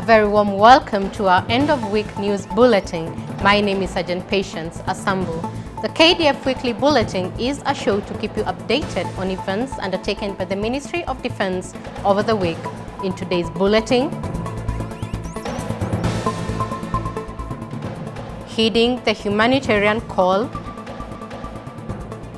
A very warm welcome to our end of week news bulletin. My name is Sergeant Patience Asambu. The KDF Weekly Bulletin is a show to keep you updated on events undertaken by the Ministry of Defense over the week. In today's bulletin, heeding the humanitarian call,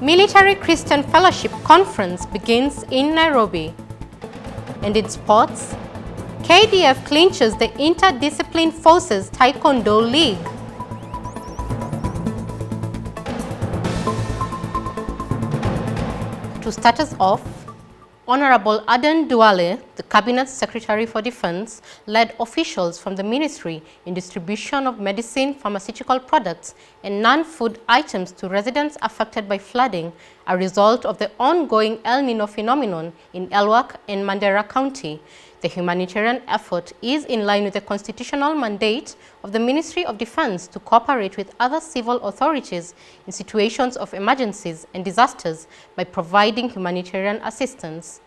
Military Christian Fellowship Conference begins in Nairobi. And in sports, KDF clinches the Interdiscipline Forces Taekwondo League. To start us off, Honorable Aden Duale, the Cabinet Secretary for Defense, led officials from the ministry in distribution of medicine, pharmaceutical products, and non-food items to residents affected by flooding, a result of the ongoing El Nino phenomenon in Elwak and Mandera County. The humanitarian effort is in line with the constitutional mandate of the Ministry of Defense to cooperate with other civil authorities in situations of emergencies and disasters by providing humanitarian assistance.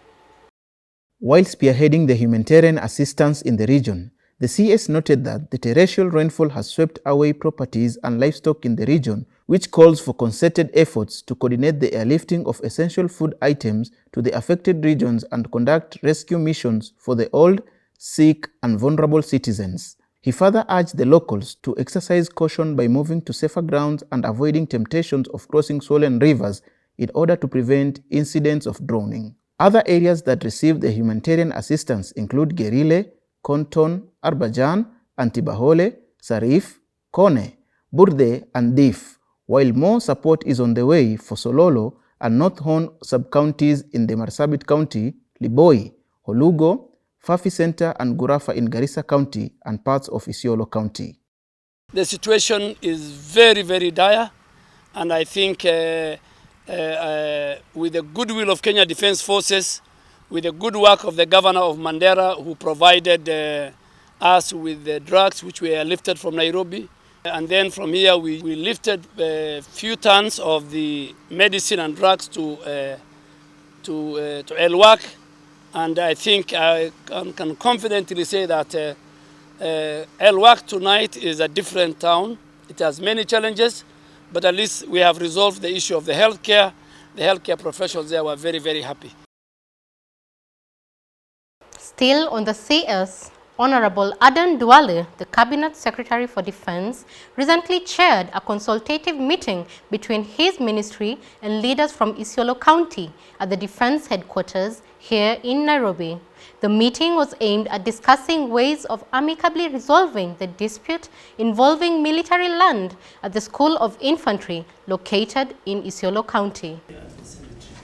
While spearheading the humanitarian assistance in the region, the CS noted that the torrential rainfall has swept away properties and livestock in the region, which calls for concerted efforts to coordinate the airlifting of essential food items to the affected regions and conduct rescue missions for the old, sick, and vulnerable citizens. He further urged the locals to exercise caution by moving to safer grounds and avoiding temptations of crossing swollen rivers in order to prevent incidents of drowning. Other areas that received the humanitarian assistance include Gerile, Konton, Arbajan, Antibahole, Sarif, Kone, Burde, and Dif, while more support is on the way for Sololo and North Horn sub-counties in the Marsabit County, Liboi, Holugo, Fafi Center, and Gurafa in Garissa County and parts of Isiolo County. The situation is very, very dire, and I think with the goodwill of Kenya Defense Forces, with the good work of the governor of Mandera, who provided us with the drugs which were lifted from Nairobi. And then from here we lifted a few tons of the medicine and drugs to Elwak. And I think I can confidently say that Elwak tonight is a different town. It has many challenges, but at least we have resolved the issue of the healthcare. The healthcare professionals there were very, very happy. Still on the CS, Honorable Aden Duale, the Cabinet Secretary for Defense, recently chaired a consultative meeting between his ministry and leaders from Isiolo County at the Defense Headquarters here in Nairobi. The meeting was aimed at discussing ways of amicably resolving the dispute involving military land at the School of Infantry located in Isiolo County.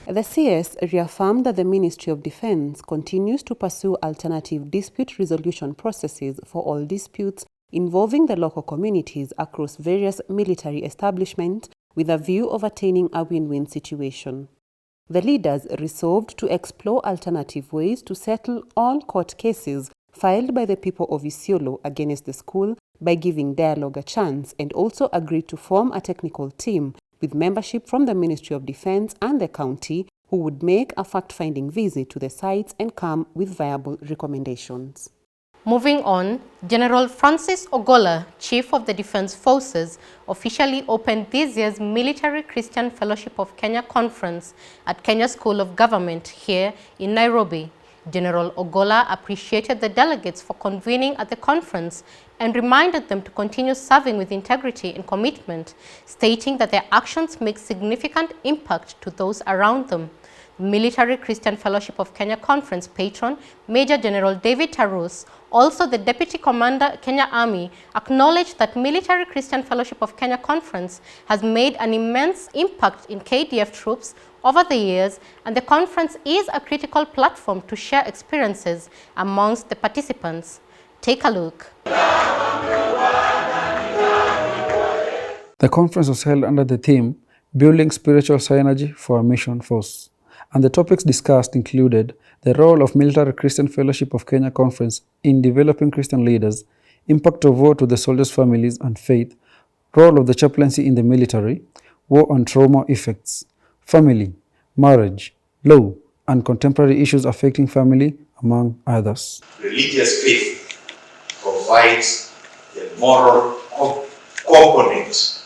The CS reaffirmed that the Ministry of Defense continues to pursue alternative dispute resolution processes for all disputes involving the local communities across various military establishments with a view of attaining a win-win situation. The leaders resolved to explore alternative ways to settle all court cases filed by the people of Isiolo against the school by giving dialogue a chance, and also agreed to form a technical team with membership from the Ministry of Defense and the county, who would make a fact-finding visit to the sites and come with viable recommendations. Moving on, General Francis Ogola, Chief of the Defense Forces, officially opened this year's Military Christian Fellowship of Kenya Conference at Kenya School of Government here in Nairobi. General Ogola appreciated the delegates for convening at the conference and reminded them to continue serving with integrity and commitment, stating that their actions make significant impact to those around them. Military Christian Fellowship of Kenya Conference patron, Major General David Tarus, also the Deputy Commander, Kenya Army, acknowledged that Military Christian Fellowship of Kenya Conference has made an immense impact in KDF troops over the years, and the conference is a critical platform to share experiences amongst the participants. Take a look. The conference was held under the theme, Building Spiritual Synergy for a Mission Force, and the topics discussed included the role of Military Christian Fellowship of Kenya Conference in developing Christian leaders, impact of war to the soldiers' families and faith, role of the chaplaincy in the military, war and trauma effects, family, marriage, law, and contemporary issues affecting family, among others. Religious faith provides the moral component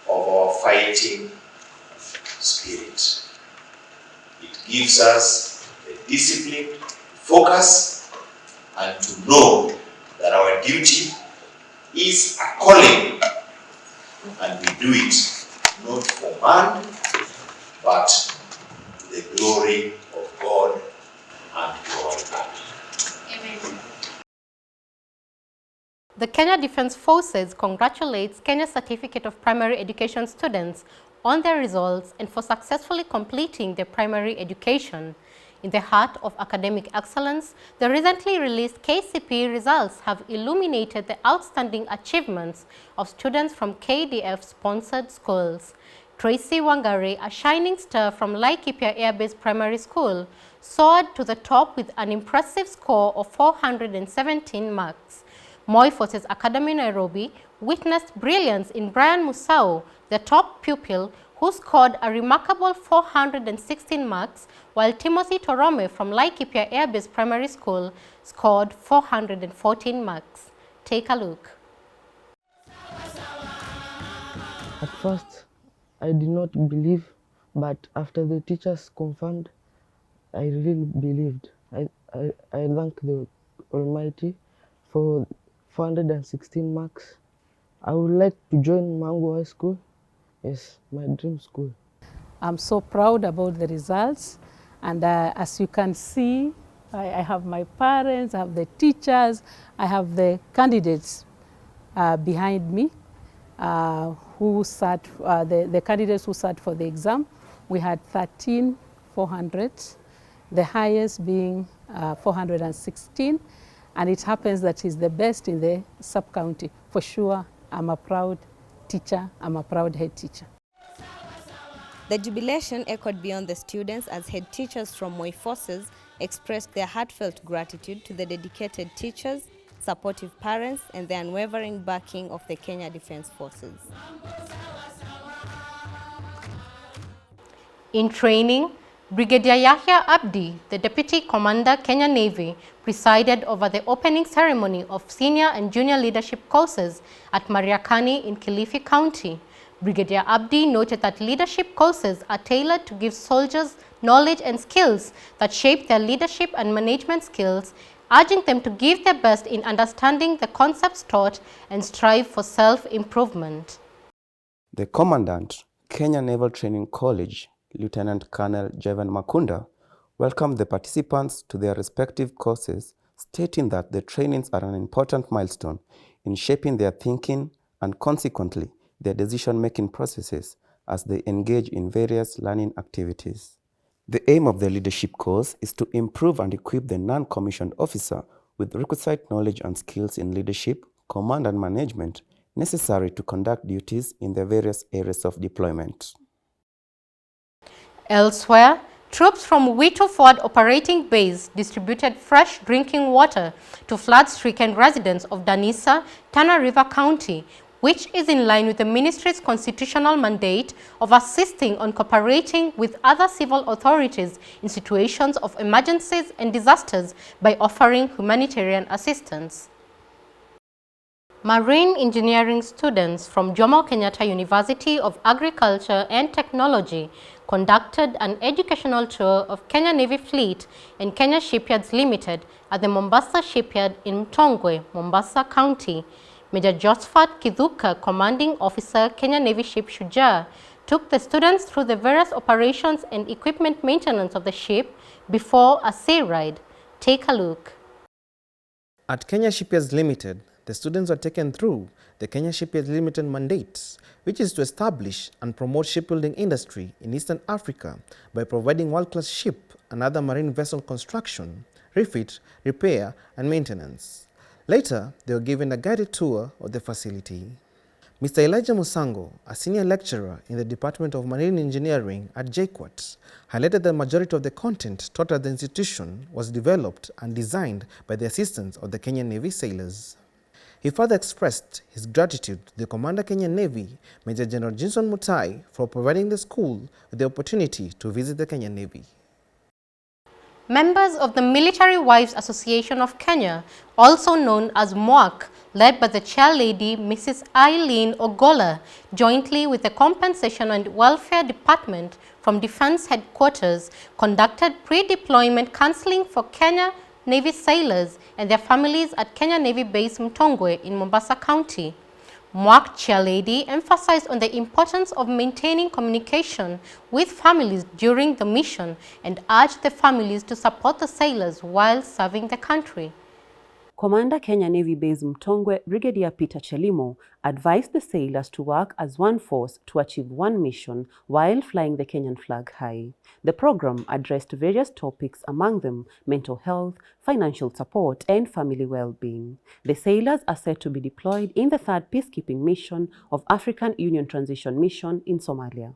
of our fighting spirit. It gives us the discipline, focus, and to know that our duty is a calling, and we do it not for man, but to the glory of God and to our country. Amen. The Kenya Defence Forces congratulates Kenya Certificate of Primary Education students on their results and for successfully completing their primary education. In the heart of academic excellence, the recently released KCP results have illuminated the outstanding achievements of students from KDF-sponsored schools. Tracy Wangari, a shining star from Laikipia Air Base Primary School, soared to the top with an impressive score of 417 marks. Moi Forces Academy Nairobi witnessed brilliance in Brian Musau, the top pupil, who scored a remarkable 416 marks, while Timothy Torome from Laikipia Air Base Primary School scored 414 marks. Take a look. At first, I did not believe, but after the teachers confirmed, I really believed. I thank the Almighty for 416 marks. I would like to join Mango High School. Yes, my dream school. I'm so proud about the results, and as you can see, I have my parents, I have the teachers, I have the candidates behind me who sat, the candidates who sat for the exam. We had 13 400s, the highest being 416, and it happens that he's the best in the sub-county. For sure, I'm a proud teacher, I'm a proud head teacher. The jubilation echoed beyond the students as head teachers from Moi Forces expressed their heartfelt gratitude to the dedicated teachers, supportive parents, and the unwavering backing of the Kenya Defence Forces. In training, Brigadier Yahya Abdi, the Deputy Commander, Kenya Navy, presided over the opening ceremony of senior and junior leadership courses at Mariakani in Kilifi County. Brigadier Abdi noted that leadership courses are tailored to give soldiers knowledge and skills that shape their leadership and management skills, urging them to give their best in understanding the concepts taught and strive for self-improvement. The Commandant, Kenya Naval Training College, Lieutenant Colonel Jevan Makunda, welcomed the participants to their respective courses, stating that the trainings are an important milestone in shaping their thinking and consequently their decision-making processes as they engage in various learning activities. The aim of the leadership course is to improve and equip the non-commissioned officer with requisite knowledge and skills in leadership, command and management necessary to conduct duties in the various areas of deployment. Elsewhere, troops from Wito Forward Operating Base distributed fresh drinking water to flood-stricken residents of Danisa, Tana River County, which is in line with the ministry's constitutional mandate of assisting and cooperating with other civil authorities in situations of emergencies and disasters by offering humanitarian assistance. Marine engineering students from Jomo Kenyatta University of Agriculture and Technology conducted an educational tour of Kenya Navy Fleet and Kenya Shipyards Limited at the Mombasa Shipyard in Mtongwe, Mombasa County. Major Josephat Kidhuka, Commanding Officer, Kenya Navy Ship Shujaa, took the students through the various operations and equipment maintenance of the ship before a sea ride. Take a look. At Kenya Shipyards Limited, the students are taken through the Kenya Shipyards Limited mandate, which is to establish and promote shipbuilding industry in Eastern Africa by providing world-class ship and other marine vessel construction, refit, repair, and maintenance. Later, they were given a guided tour of the facility. Mr. Elijah Musango, a senior lecturer in the Department of Marine Engineering at JKUAT, highlighted that the majority of the content taught at the institution was developed and designed by the assistance of the Kenyan Navy sailors. He further expressed his gratitude to the Commander Kenyan Navy, Major General Jinson Mutai, for providing the school with the opportunity to visit the Kenyan Navy. Members of the Military Wives Association of Kenya, also known as MWAC, led by the chairlady Mrs. Eileen Ogolla, jointly with the Compensation and Welfare Department from Defense Headquarters, conducted pre-deployment counseling for Kenya Navy sailors and their families at Kenya Navy Base Mtongwe in Mombasa County. MWAC chairlady emphasized on the importance of maintaining communication with families during the mission and urged the families to support the sailors while serving the country. Commander Kenya Navy Base Mtongwe, Brigadier Peter Chelimo, advised the sailors to work as one force to achieve one mission while flying the Kenyan flag high. The program addressed various topics, among them mental health, financial support, and family well-being. The sailors are set to be deployed in the 3rd peacekeeping mission of African Union Transition Mission in Somalia.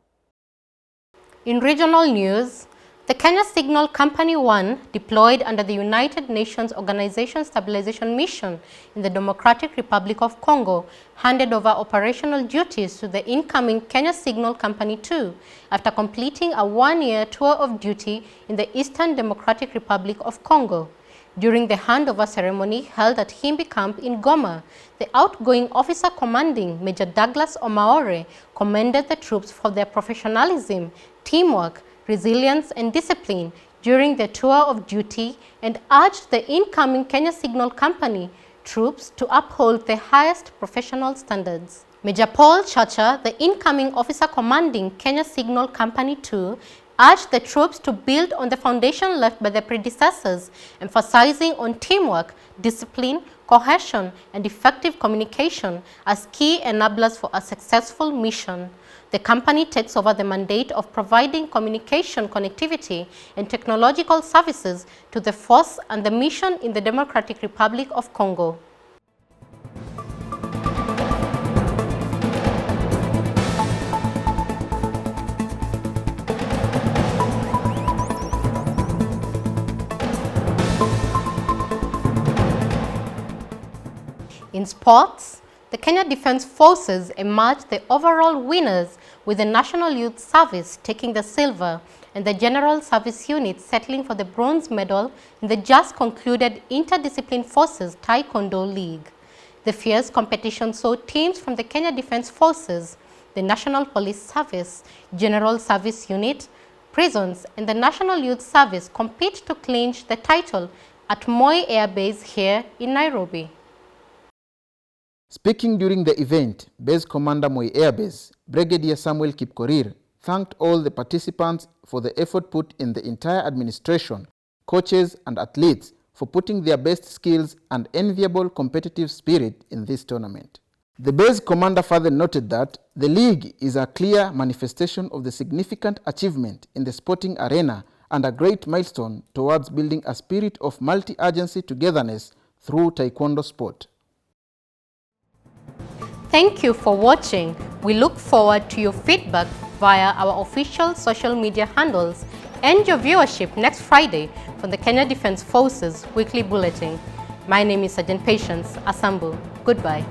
In regional news, the Kenya Signal Company 1, deployed under the United Nations Organization Stabilization Mission in the Democratic Republic of Congo, handed over operational duties to the incoming Kenya Signal Company 2 after completing a one-year tour of duty in the Eastern Democratic Republic of Congo. During the handover ceremony held at Himbi Camp in Goma, the outgoing officer commanding, Major Douglas Omaore, commended the troops for their professionalism, teamwork, resilience and discipline during the tour of duty and urged the incoming Kenya Signal Company troops to uphold the highest professional standards. Major Paul Chacha, the incoming officer commanding Kenya Signal Company 2, urged the troops to build on the foundation left by their predecessors, emphasizing on teamwork, discipline, cohesion, and effective communication as key enablers for a successful mission. The company takes over the mandate of providing communication connectivity and technological services to the force and the mission in the Democratic Republic of Congo. In sports, the Kenya Defence Forces emerged the overall winners, with the National Youth Service taking the silver and the General Service Unit settling for the bronze medal in the just concluded Interdiscipline Forces Taekwondo League. The fierce competition saw teams from the Kenya Defence Forces, the National Police Service, General Service Unit, prisons, and the National Youth Service compete to clinch the title at Moi Air Base here in Nairobi. Speaking during the event, Base Commander Moi Air Base, Brigadier Samuel Kipkorir, thanked all the participants for the effort put in, the entire administration, coaches and athletes for putting their best skills and enviable competitive spirit in this tournament. The base commander further noted that the league is a clear manifestation of the significant achievement in the sporting arena and a great milestone towards building a spirit of multi-agency togetherness through Taekwondo sport. Thank you for watching. We look forward to your feedback via our official social media handles and your viewership next Friday for the Kenya Defence Forces Weekly Bulletin. My name is Sergeant Patience Asambu. Goodbye.